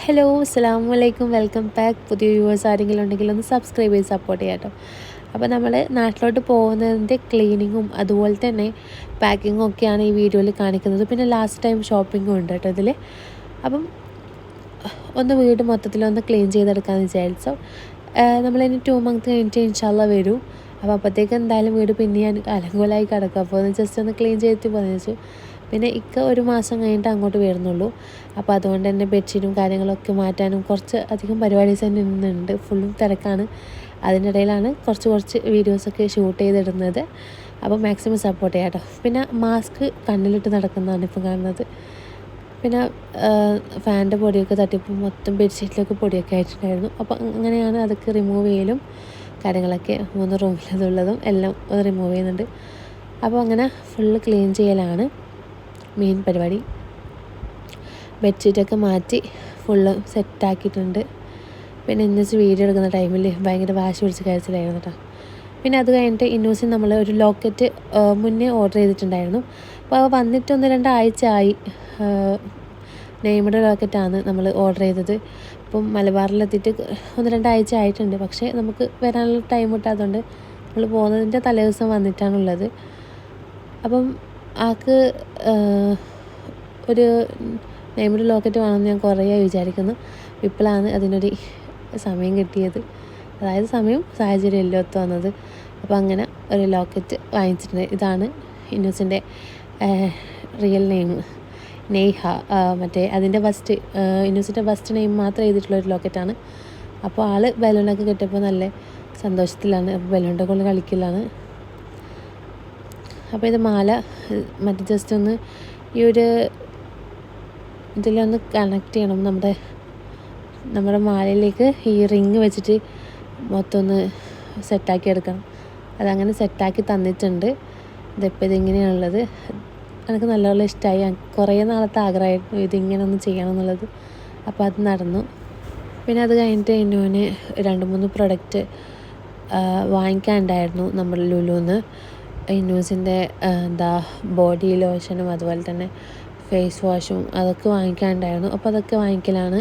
Hello അസ്സലാമു അലൈക്കും, welcome back. പുതിയ വ്യൂവേഴ്സ് ആരെങ്കിലും ഉണ്ടെങ്കിൽ ഒന്ന് സബ്സ്ക്രൈബ് ചെയ്ത് സപ്പോർട്ട് ചെയ്യാം കേട്ടോ. അപ്പോൾ നമ്മൾ നാട്ടിലോട്ട് പോകുന്നതിൻ്റെ ക്ലീനിങ്ങും അതുപോലെ തന്നെ പാക്കിങ്ങും ഒക്കെയാണ് ഈ വീഡിയോയിൽ കാണിക്കുന്നത്. പിന്നെ ലാസ്റ്റ് ടൈം ഷോപ്പിങ്ങും ഉണ്ട് കേട്ടോ ഇതിൽ. അപ്പം ഒന്ന് വീട് മൊത്തത്തിലൊന്ന് ക്ലീൻ ചെയ്തെടുക്കാമെന്ന് വിചാരിച്ചു. നമ്മളിനി 2 മന്ത് കഴിഞ്ഞിട്ട് ഇൻഷാല്ലാ വരും. അപ്പോൾ അപ്പോഴത്തേക്ക് എന്തായാലും വീട് പിന്നെ ഞാൻ അലങ്കോലമായി കിടക്കും. അപ്പോൾ ഒന്ന് ജസ്റ്റ് ഒന്ന് ക്ലീൻ ചെയ്തിട്ട് പോകുന്നു വെച്ചു. പിന്നെ ഒരു മാസം കഴിഞ്ഞിട്ട് അങ്ങോട്ട് വരുന്നുള്ളൂ. അപ്പോൾ അതുകൊണ്ട് തന്നെ ബെഡ്ഷീറ്റും കാര്യങ്ങളൊക്കെ മാറ്റാനും കുറച്ച് അധികം പരിപാടീസ് തന്നെ ഇന്നുണ്ട്. ഫുള്ളും തിരക്കാണ്. അതിനിടയിലാണ് കുറച്ച് വീഡിയോസൊക്കെ ഷൂട്ട് ചെയ്തിടുന്നത്. അപ്പോൾ മാക്സിമം സപ്പോർട്ട് ചെയ്യാം കേട്ടോ. പിന്നെ മാസ്ക് കണ്ണിലിട്ട് നടക്കുന്നതാണ് ഇപ്പോൾ കാണുന്നത്. പിന്നെ ഫാനിൻ്റെ പൊടിയൊക്കെ തട്ടിയപ്പോൾ മൊത്തം ബെഡ്ഷീറ്റിലൊക്കെ പൊടിയൊക്കെ ആയിട്ടുണ്ടായിരുന്നു. അപ്പോൾ അങ്ങനെയാണ് അതൊക്കെ റിമൂവ് ചെയ്യലും കാര്യങ്ങളൊക്കെ 3 റൂമിലതുള്ളതും എല്ലാം റിമൂവ് ചെയ്യുന്നുണ്ട്. അപ്പോൾ അങ്ങനെ ഫുള്ള് ക്ലീൻ ചെയ്യലാണ് മെയിൻ പരിപാടി. ബെഡ്ഷീറ്റൊക്കെ മാറ്റി ഫുള്ള് സെറ്റാക്കിയിട്ടുണ്ട്. പിന്നെ ഇന്നസ് വീഡിയോ എടുക്കുന്ന ടൈമിൽ ഭയങ്കര വാശി പിടിച്ച് കഴിച്ചിലായിരുന്നു കേട്ടോ. പിന്നെ അത് കഴിഞ്ഞിട്ട് ഇന്നൂസിന് നമ്മൾ ഒരു ലോക്കറ്റ് മുന്നേ ഓർഡർ ചെയ്തിട്ടുണ്ടായിരുന്നു. അപ്പോൾ വന്നിട്ട് 1-2 ആഴ്ച ആയി. നെയ്മയുടെ ലോക്കറ്റാണ് നമ്മൾ ഓർഡർ ചെയ്തത്. ഇപ്പം മലബാറിലെത്തിയിട്ട് 1-2 ആഴ്ച ആയിട്ടുണ്ട്. പക്ഷേ നമുക്ക് വരാനുള്ള ടൈം കിട്ടാത്തതുകൊണ്ട് നമ്മൾ പോകുന്നതിൻ്റെ തലേദിവസം വന്നിട്ടാണുള്ളത്. അപ്പം ആൾക്ക് ഒരു നെയ്മയുടെ ലോക്കറ്റ് വേണമെന്ന് ഞാൻ കുറേ വിചാരിക്കുന്നു. ഇപ്പോഴാണ് അതിനൊരു സമയം കിട്ടിയത്. അതായത് സമയം സാഹചര്യം എല്ലാം ഒത്തു വന്നത്. അപ്പോൾ അങ്ങനെ ഒരു ലോക്കറ്റ് വാങ്ങിച്ചിട്ടുണ്ട്. ഇതാണ് ഇന്നൂസിൻ്റെ റിയൽ നെയിം, നെയ്ഹ. മറ്റേ അതിൻ്റെ ഇന്നൂസിൻ്റെ ഫസ്റ്റ് നെയിം മാത്രം എഴുതിയിട്ടുള്ളൊരു ലോക്കറ്റാണ്. അപ്പോൾ ആൾ ബലൂണൊക്കെ കിട്ടിയപ്പോൾ നല്ല സന്തോഷത്തിലാണ്. അപ്പോൾ ബലൂണിൻ്റെ കൊണ്ട് കളിക്കലാണ്. അപ്പോൾ ഇത് മാല മറ്റേ ജസ്റ്റ് ഒന്ന് ഈ ഒരു ഇതിലൊന്ന് കണക്ട് ചെയ്യണം. നമ്മുടെ മാലയിലേക്ക് ഈ റിങ് വെച്ചിട്ട് മൊത്തം ഒന്ന് സെറ്റാക്കി എടുക്കണം. അതങ്ങനെ സെറ്റാക്കി തന്നിട്ടുണ്ട്. ഇതിങ്ങനെയാണുള്ളത്. എനിക്ക് നല്ലപോലെ ഇഷ്ടമായി. കുറേ നാളത്തെ ആഗ്രഹമായിരുന്നു ഇതിങ്ങനെ ഒന്ന് ചെയ്യണം എന്നുള്ളത്. അപ്പോൾ അത് നടന്നു. പിന്നെ അത് കഴിഞ്ഞിട്ട് ഇന്നുവിന് 2-3 പ്രൊഡക്റ്റ് വാങ്ങിക്കാനുണ്ടായിരുന്നു നമ്മൾ ലുലുന്ന്. ഇന്നൂസിൻ്റെ ബോഡി ലോഷനും അതുപോലെ തന്നെ ഫേസ് വാഷും അതൊക്കെ വാങ്ങിക്കാനുണ്ടായിരുന്നു. അപ്പോൾ അതൊക്കെ വാങ്ങിക്കലാണ്.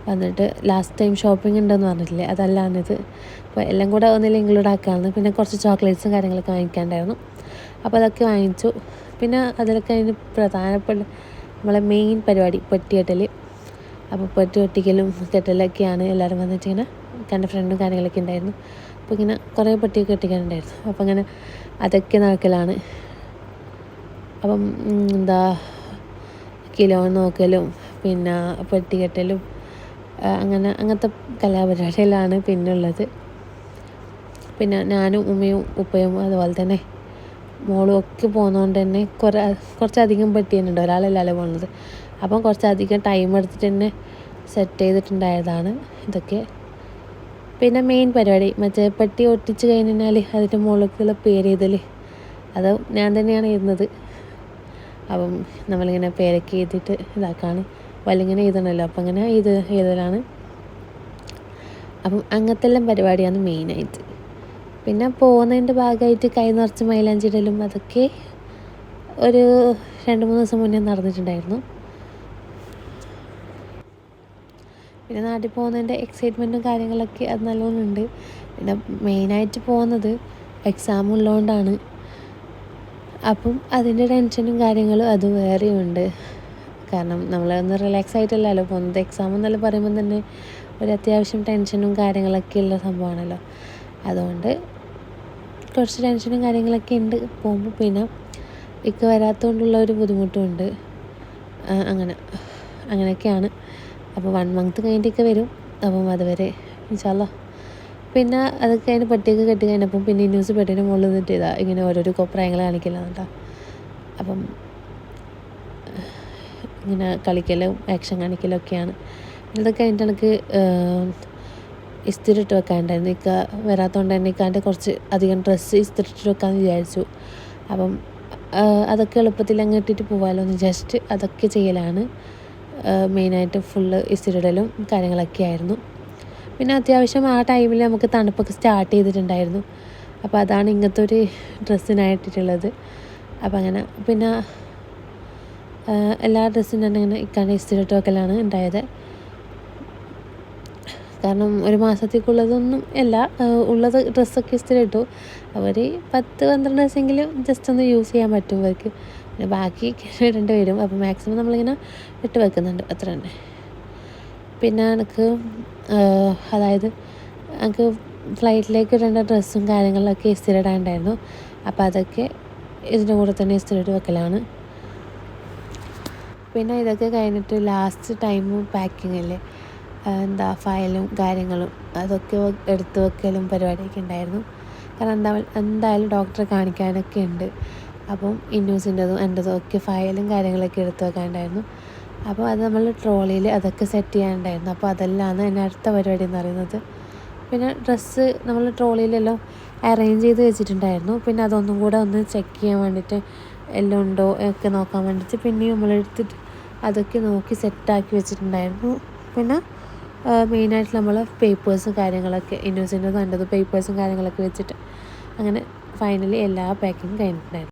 വന്നിട്ട് ലാസ്റ്റ് ടൈം ഷോപ്പിംഗ് ഉണ്ടെന്ന് പറഞ്ഞിട്ടില്ലേ, അതല്ലാണിത്. അപ്പോൾ എല്ലാം കൂടെ ഒന്നിൽ ഇൻക്ലൂഡ് ആക്കാമെന്ന്. പിന്നെ കുറച്ച് ചോക്ലേറ്റ്സും കാര്യങ്ങളൊക്കെ വാങ്ങിക്കാനുണ്ടായിരുന്നു. അപ്പോൾ അതൊക്കെ വാങ്ങിച്ചു. പിന്നെ അതിലൊക്കെ അതിന് പ്രധാനപ്പെട്ട നമ്മളെ മെയിൻ പരിപാടി പെട്ടികെട്ടൽ. അപ്പോൾ പെട്ടി ഒട്ടിക്കലും കെട്ടലൊക്കെയാണ്. എല്ലാവരും വന്നിട്ട് ഇങ്ങനെ എൻ്റെ ഫ്രണ്ടും കാര്യങ്ങളൊക്കെ ഉണ്ടായിരുന്നു. അപ്പോൾ ഇങ്ങനെ കുറേ പെട്ടിയൊക്കെ ഒട്ടിക്കാനുണ്ടായിരുന്നു. അപ്പോൾ അങ്ങനെ അതൊക്കെ നടക്കലാണ്. അപ്പം കിലോ നോക്കലും പിന്നെ പെട്ടികെട്ടലും അങ്ങനത്തെ കലാപരിപാടികളാണ് പിന്നുള്ളത്. പിന്നെ ഞാനും ഉമ്മയും ഉപ്പയും അതുപോലെ തന്നെ മോളും ഒക്കെ പോകുന്നതുകൊണ്ട് തന്നെ കുറച്ചധികം പെട്ടി തന്നെ ഉണ്ട്. ഒരാളല്ലല്ലോ പോകുന്നത്. അപ്പം കുറച്ചധികം ടൈം എടുത്തിട്ട് തന്നെ സെറ്റ് ചെയ്തിട്ടുണ്ടായതാണ് ഇതൊക്കെ. പിന്നെ മെയിൻ പരിപാടി മറ്റേ പെട്ടി ഒട്ടിച്ച് കഴിഞ്ഞാൽ അതിൻ്റെ മുകളിലേക്കുള്ള പേര് എഴുതൽ, അത് ഞാൻ തന്നെയാണ് എഴുതുന്നത്. അപ്പം നമ്മളിങ്ങനെ പേരൊക്കെ എഴുതിയിട്ട് ഇതാക്കാണ്. വല്ലിങ്ങനെ എഴുതണമല്ലോ, അപ്പം അങ്ങനെ എഴുതലാണ്. അപ്പം അങ്ങനത്തെ എല്ലാം പരിപാടിയാണ് മെയിനായിട്ട്. പിന്നെ പോകുന്നതിൻ്റെ ഭാഗമായിട്ട് കൈ നിറച്ച് മൈലാഞ്ചിടലും അതൊക്കെ ഒരു 2-3 ദിവസം മുന്നേ നടന്നിട്ടുണ്ടായിരുന്നു. പിന്നെ നാട്ടിൽ പോകുന്നതിൻ്റെ എക്സൈറ്റ്മെൻറ്റും കാര്യങ്ങളൊക്കെ അത് നല്ലോണം ഉണ്ട്. പിന്നെ മെയിനായിട്ട് പോകുന്നത് എക്സാം ഉള്ളതുകൊണ്ടാണ്. അപ്പം അതിൻ്റെ ടെൻഷനും കാര്യങ്ങളും അത് വേറെയുണ്ട്. കാരണം നമ്മളൊന്ന് റിലാക്സ് ആയിട്ടല്ലല്ലോ പോകുന്നത്. എക്സാം എന്നെല്ലാം പറയുമ്പോൾ തന്നെ ഒരു അത്യാവശ്യം ടെൻഷനും കാര്യങ്ങളൊക്കെ ഉള്ള സംഭവമാണല്ലോ. അതുകൊണ്ട് കുറച്ച് ടെൻഷനും കാര്യങ്ങളൊക്കെ ഉണ്ട് പോകുമ്പോൾ. പിന്നെ വരാത്തതുകൊണ്ടുള്ള ഒരു ബുദ്ധിമുട്ടും ഉണ്ട്. അങ്ങനെയൊക്കെയാണ്. അപ്പോൾ 1 മന്ത് കഴിഞ്ഞിട്ടൊക്കെ വരും. അപ്പം അതുവരെ ഇൻഷാല്ലാ. പിന്നെ അതൊക്കെ അതിന് പെട്ടിയൊക്കെ കെട്ടി കഴിഞ്ഞപ്പം പിന്നെ ന്യൂസ് പെട്ടീൻ്റെ മുകളിൽ നിന്നിട്ട് ഇങ്ങനെ ഓരോരോ കോപ്രായങ്ങൾ കാണിക്കില്ല കേട്ടോ. അപ്പം ഇങ്ങനെ കളിക്കലും ആക്ഷൻ കാണിക്കലും ഒക്കെയാണ്. ഇതൊക്കെ കഴിഞ്ഞിട്ട് എനിക്ക് ഇസ്തിരിട്ട് വെക്കാനുണ്ടായിരുന്നു. വരാത്തതുകൊണ്ട് തന്നെ ഇക്കാൻ്റെ കുറച്ച് അധികം ഡ്രസ്സ് ഇസ്തിരിട്ട് വെക്കാമെന്ന് വിചാരിച്ചു. അപ്പം അതൊക്കെ എളുപ്പത്തിൽ അങ്ങ് ഇട്ടിട്ട് പോകാമല്ലോ എന്ന് ജസ്റ്റ് അതൊക്കെ ചെയ്യലാണ്. മെയിനായിട്ട് ഫുള്ള് ഇസ്തിരിടലും കാര്യങ്ങളൊക്കെ ആയിരുന്നു. പിന്നെ അത്യാവശ്യം ആ ടൈമിൽ നമുക്ക് തണുപ്പൊക്കെ സ്റ്റാർട്ട് ചെയ്തിട്ടുണ്ടായിരുന്നു. അപ്പോൾ അതാണ് ഇങ്ങനത്തെ ഒരു ഡ്രസ്സിനായിട്ടിട്ടുള്ളത്. അപ്പോൾ അങ്ങനെ പിന്നെ എല്ലാ ഡ്രസ്സും ഞാൻ ഇങ്ങനെ ഇക്കാൻ്റെ ഇസ്തിരിട്ട് വെക്കലാണ് ഉണ്ടായത്. കാരണം ഒരു മാസത്തേക്കുള്ളതൊന്നും അല്ല, ഉള്ളത് ഡ്രസ്സൊക്കെ ഇസ്തിരി ഇട്ടു. അവർ 10-12 ദിവസമെങ്കിലും ജസ്റ്റ് ഒന്ന് യൂസ് ചെയ്യാൻ പറ്റും അവർക്ക്. പിന്നെ ബാക്കി ഇടേണ്ടി വരും. അപ്പോൾ മാക്സിമം നമ്മളിങ്ങനെ ഇട്ട് വെക്കുന്നുണ്ട്, അത്ര തന്നെ. പിന്നെ എനിക്ക് അതായത് എനിക്ക് ഫ്ലൈറ്റിലേക്ക് ഇടേണ്ട ഡ്രസ്സും കാര്യങ്ങളൊക്കെ ഇസ്തിരി ഇടാനുണ്ടായിരുന്നു. അപ്പോൾ അതൊക്കെ ഇതിൻ്റെ കൂടെ തന്നെ ഇസ്തിരി ഇട്ട് വെക്കലാണ്. പിന്നെ ഇതൊക്കെ കഴിഞ്ഞിട്ട് ലാസ്റ്റ് ടൈമും പാക്കിങ് അല്ലേ, ഫയലും കാര്യങ്ങളും അതൊക്കെ എടുത്ത് വെക്കലും പരിപാടിയൊക്കെ ഉണ്ടായിരുന്നു. കാരണം എന്തായാലും ഡോക്ടറെ കാണിക്കാനൊക്കെ ഉണ്ട്. അപ്പം ഇന്നൂസിൻ്റെതും എൻ്റെതും ഒക്കെ ഫയലും കാര്യങ്ങളൊക്കെ എടുത്ത് വെക്കാനുണ്ടായിരുന്നു. അപ്പോൾ അത് നമ്മൾ ട്രോളിയിൽ അതൊക്കെ സെറ്റ് ചെയ്യാനുണ്ടായിരുന്നു. അപ്പോൾ അതെല്ലാമാണ് എൻ്റെ അടുത്ത പരിപാടി എന്ന് പറയുന്നത്. പിന്നെ ഡ്രസ്സ് നമ്മൾ ട്രോളിയിലെല്ലാം അറേഞ്ച് ചെയ്ത് വെച്ചിട്ടുണ്ടായിരുന്നു. പിന്നെ അതൊന്നും കൂടെ ഒന്ന് ചെക്ക് ചെയ്യാൻ വേണ്ടിയിട്ട് എല്ലാം ഉണ്ടോ ഒക്കെ നോക്കാൻ വേണ്ടിയിട്ട് പിന്നെയും നമ്മളെടുത്തിട്ട് അതൊക്കെ നോക്കി സെറ്റാക്കി വെച്ചിട്ടുണ്ടായിരുന്നു. പിന്നെ മെയിനായിട്ട് നമ്മൾ പേപ്പേഴ്സും കാര്യങ്ങളൊക്കെ ഇന്നോസിൻ്റെതും എൻ്റെതും പേപ്പേഴ്സും കാര്യങ്ങളൊക്കെ വെച്ചിട്ട് അങ്ങനെ ഫൈനലി എല്ലാ പാക്കിങ്ങും കഴിഞ്ഞിട്ടുണ്ടായിരുന്നു.